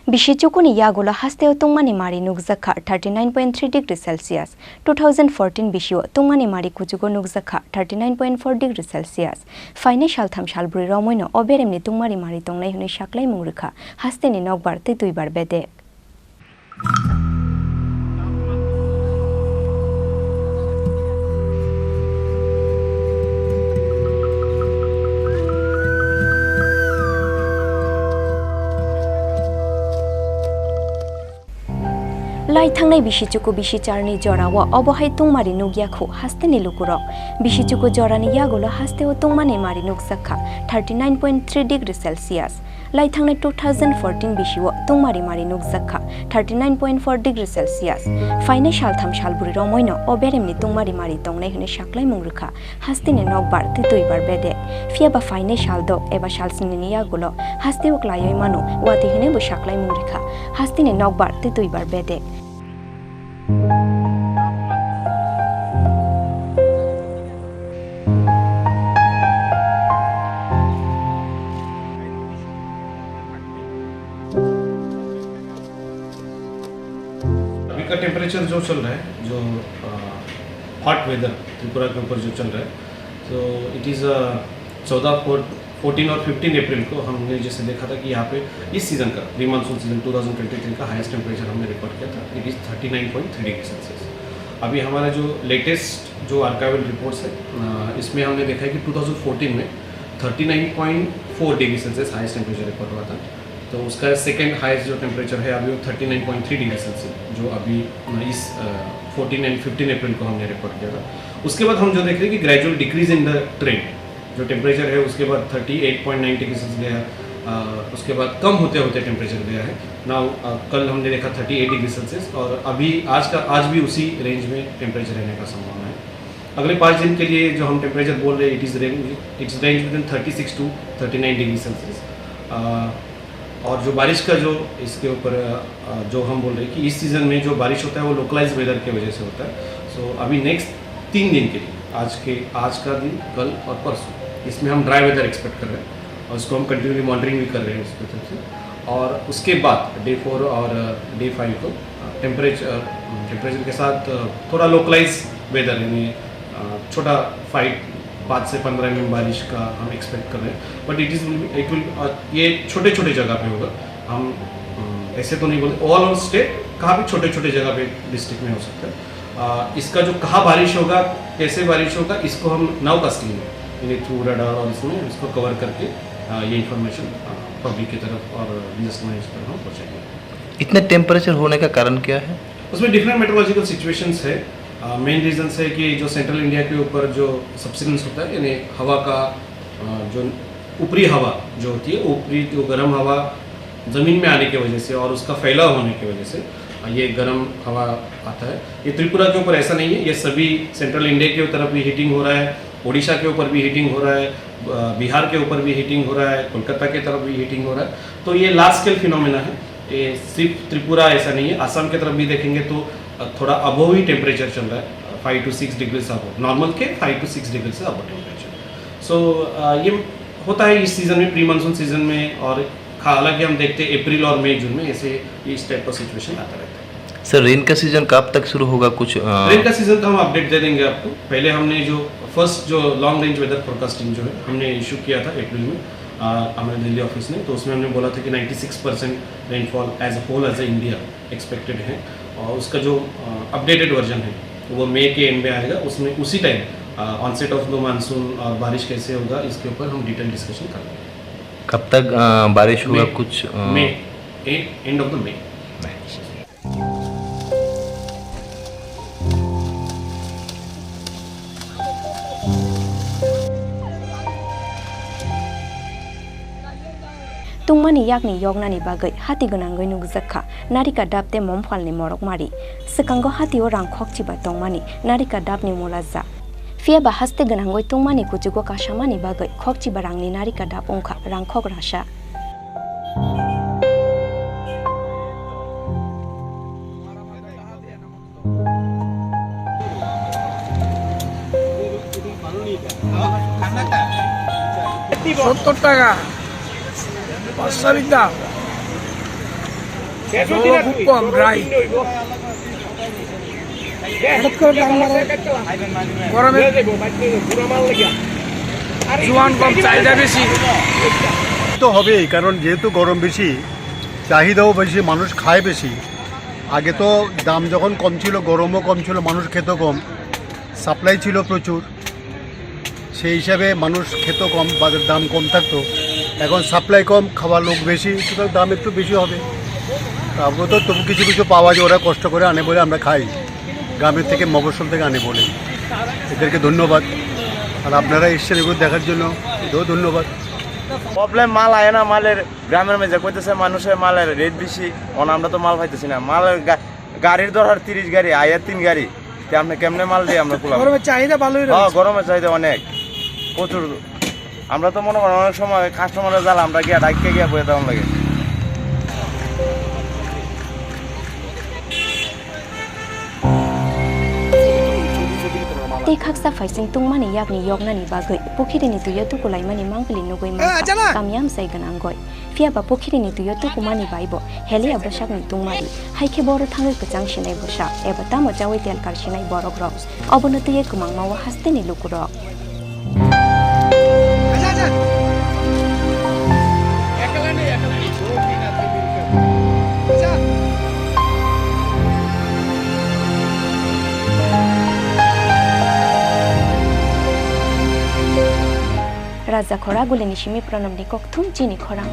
Bishichukuni yagola hasteo tungmani mari nukzakha 39.3 degree Celsius. 2014 bishio tungmani mari kuchugo nukzakha 39.4 degree Celsius. Faine shaltham shalburi romoino oberemni tungmari mari tongnai huni shaklai mungrekha hasteni nokbar tituibar bedek. Lai thangnai bishichuku bisicharni jorawa obohai tungmari nugyakhu hasteni lukurok bishichuku jorani yagola hasteo tungmani mari nuksakha 39.3 degree Celsius. Lai thangnai 2014 bishiwo tungmari mari nuksakha 39.4 degree Celsius. Faine shaltham shalburi romoino oberemni tungmari mari tongnai hune shaklai mungrekha hasteni nokbar tituibar bedek. Fiaba faine shaldo eba shalsini yagola hasteo klayoi mano wati hune bo shaklai mungrekha hasteni nokbar tituibar bedek. अभी का temperature जो चल रहा है, जो hot weather Tripura के ऊपर जो चल रहा है, तो इट इज़ 14 और 15 अप्रैल को हमने जैसे देखा था कि यहाँ पे इस सीज़न का प्री मानसून सीजन 2023 का हाईएस्ट टेम्परेचर हमने रिकॉर्ड किया था, इट इज़ 39.3 डिग्री सेल्सियस। अभी हमारा जो लेटेस्ट जो आर्काइवल रिपोर्ट्स है, इसमें हमने देखा है कि 2014 में 39.4 degree Celsius highest temperature record हुआ था। तो उसका सेकेंड हाईएस्ट जो टेम्परेचर है अभी वो 39.3 डिग्री सेल्सियस जो अभी इस 14 एंड 15 अप्रैल को हमने रिकॉर्ड किया था। उसके बाद हम जो देख रहे हैं कि gradual decrease in the trend, जो टेम्परेचर है उसके बाद 38.9 डिग्री सेल्सियस गया, उसके बाद कम होते होते टेम्परेचर गया है। नाउ कल हमने देखा 38 डिग्री सेल्सियस और अभी आज भी उसी रेंज में टेम्परेचर रहने का संभावना है। अगले 5 दिन के लिए जो हम टेम्परेचर बोल रहे हैं it's range within 36 to 39 degree Celsius. और जो बारिश का जो इसके ऊपर जो हम बोल रहे हैं कि इस सीज़न में जो बारिश होता है वो लोकलाइज वेदर की वजह से होता है। सो अभी नेक्स्ट 3 दिन के लिए आज का दिन, कल और परसों, इसमें हम ड्राई वेदर एक्सपेक्ट कर रहे हैं और उसको हम कंटिन्यूली मॉनिटरिंग भी कर रहे हैं उसकी तरफ से। और उसके बाद डे 4 और डे 5 को टेम्परेचर के साथ थोड़ा लोकलाइज वेदर यानी छोटा 5 से 15 mm बारिश का हम एक्सपेक्ट कर रहे हैं। बट इट विल ये छोटे छोटे जगह पे होगा। हम ऐसे तो नहीं बोलते ऑल ओवर स्टेट, कहाँ भी छोटे छोटे जगह पे डिस्ट्रिक्ट में हो सकता है। इसका जो कहाँ बारिश होगा, कैसे बारिश होगा, इसको हम नाउ कास्टिंग में थ्रू रडार और इसमें इसको कवर करके ये इन्फॉर्मेशन पब्लिक की तरफ और बिजनेस मैनेज पर हम पहुँचाएंगे। इतने टेम्परेचर होने का कारण क्या है? उसमें डिफरेंट मेट्रोलॉजिकल सिचुएशंस है। मेन रीजंस है कि जो सेंट्रल इंडिया के ऊपर जो सब्सिडेंस होता है, यानी हवा का जो ऊपरी हवा जो होती है, ऊपरी जो गर्म हवा ज़मीन में आने की वजह से और उसका फैलाव होने की वजह से ये गर्म हवा आता है। ये त्रिपुरा के ऊपर ऐसा नहीं है, ये सभी सेंट्रल इंडिया की तरफ भी हीटिंग हो रहा है, उड़ीसा के ऊपर भी हीटिंग हो रहा है, बिहार के ऊपर भी हीटिंग हो रहा है, कोलकाता की तरफ भी हीटिंग हो रहा है। तो ये लार्ज स्केल फिनोमेना है, ये सिर्फ त्रिपुरा ऐसा नहीं है। आसाम की तरफ भी देखेंगे तो थोड़ा अबोव ही टेम्परेचर चल रहा है, 5 to 6 डिग्री से अबोव, नॉर्मल के 5 to 6 डिग्री से अबोव टेम्परेचर। सो ये होता है इस सीज़न में, प्री मानसून सीजन में। और हालांकि हम देखते हैं अप्रैल और मई जून में ऐसे इस टाइप का सिचुएशन आता रहता है। सर रेन का सीजन कब तक शुरू होगा? कुछ रेन का सीजन का हम अपडेट दे देंगे आपको। पहले हमने जो फर्स्ट जो लॉन्ग रेंज वेदर फोरकास्टिंग जो है हमने इशू किया था अप्रैल में हमारे दिल्ली ऑफिस ने, तो उसमें हमने बोला था कि 96% rainfall as a whole as a India expected है। और उसका जो अपडेटेड वर्जन है वो मई के एंड में आएगा। उसमें उसी time onset of the monsoon और बारिश कैसे होगा इसके ऊपर हम डिटेल डिस्कशन करेंगे। कब तक बारिश होगा? कुछ मई, end of the May. Tungmani yakni yognani bagai hati gonangoi nukjakha narika dapte momfalni morok mari sekango hati o rangkhok chiba tongmani narika dapni molaja fia ba haste gonangoi tungmani kujugo kasamani bagai khok chiba rangni narika dap ongkha rangkhok rasa $70 500 টাকা জল খুব কম dry হঠাৎ করে দাম বাড়ে গরমে জোয়ান কম চাহিদা বেশি তো হবেই, কারণ যেহেতু গরম বেশি, চাহিদাও বেশি, মানুষ খায় বেশি। আগে তো দাম যখন কম ছিল, গরমও কম ছিল, মানুষ খেত কম, সাপ্লাই ছিল প্রচুর, সেই হিসাবে মানুষ খেত কম, বাজার দাম কম থাকতো। এখন সাপ্লাই কম, খাওয়ার লোক বেশি, সুতরাং দাম একটু বেশি হবে। তারপর তো তবু কিছু কিছু পাওয়া যায়, ওরা কষ্ট করে আনে বলে আমরা খাই, গ্রামের থেকে মফস্বল থেকে আনে বলে। এদেরকে ধন্যবাদ। আর আপনারা এসছেন এগুলো দেখার জন্য, এটাও ধন্যবাদ। প্রবলেম মাল আয় না, মালের গ্রামের মেজে কইতেছে মানুষের মালের রেট বেশি, আমরা তো মাল পাইতেছি না। মালের গাড়ির দরকার 30 গাড়ি, আয়ের 3 গাড়ি, তে আপনি কেমনে মাল দিয়ে আমরা কুলাম? গরমের চাহিদা ভালোই হ্যাঁ, গরমের চাহিদা অনেক প্রচুর। আমরা তো মনে করেন অনেক সময় কাস্টমারের জ্বালা আমরা গিয়া ডাইকে গিয়া বয়ে দেওয়ার লাগে। tei khaksa faising tungmani yakni yognani bagai pokhiri tuyo tu kulai mani mangpili nugoi ma kamyam sai ganang goi fia ba pokhiri tuyo tu kumani baibo heli abashak ni tungmari haike boro thangai pachang shinai bosha eba tamo jawai tel kar shinai borok rok obono tuye kumang mawa haste ni lukurok Raja khora gule nishimi pranam ni kok thum chini khora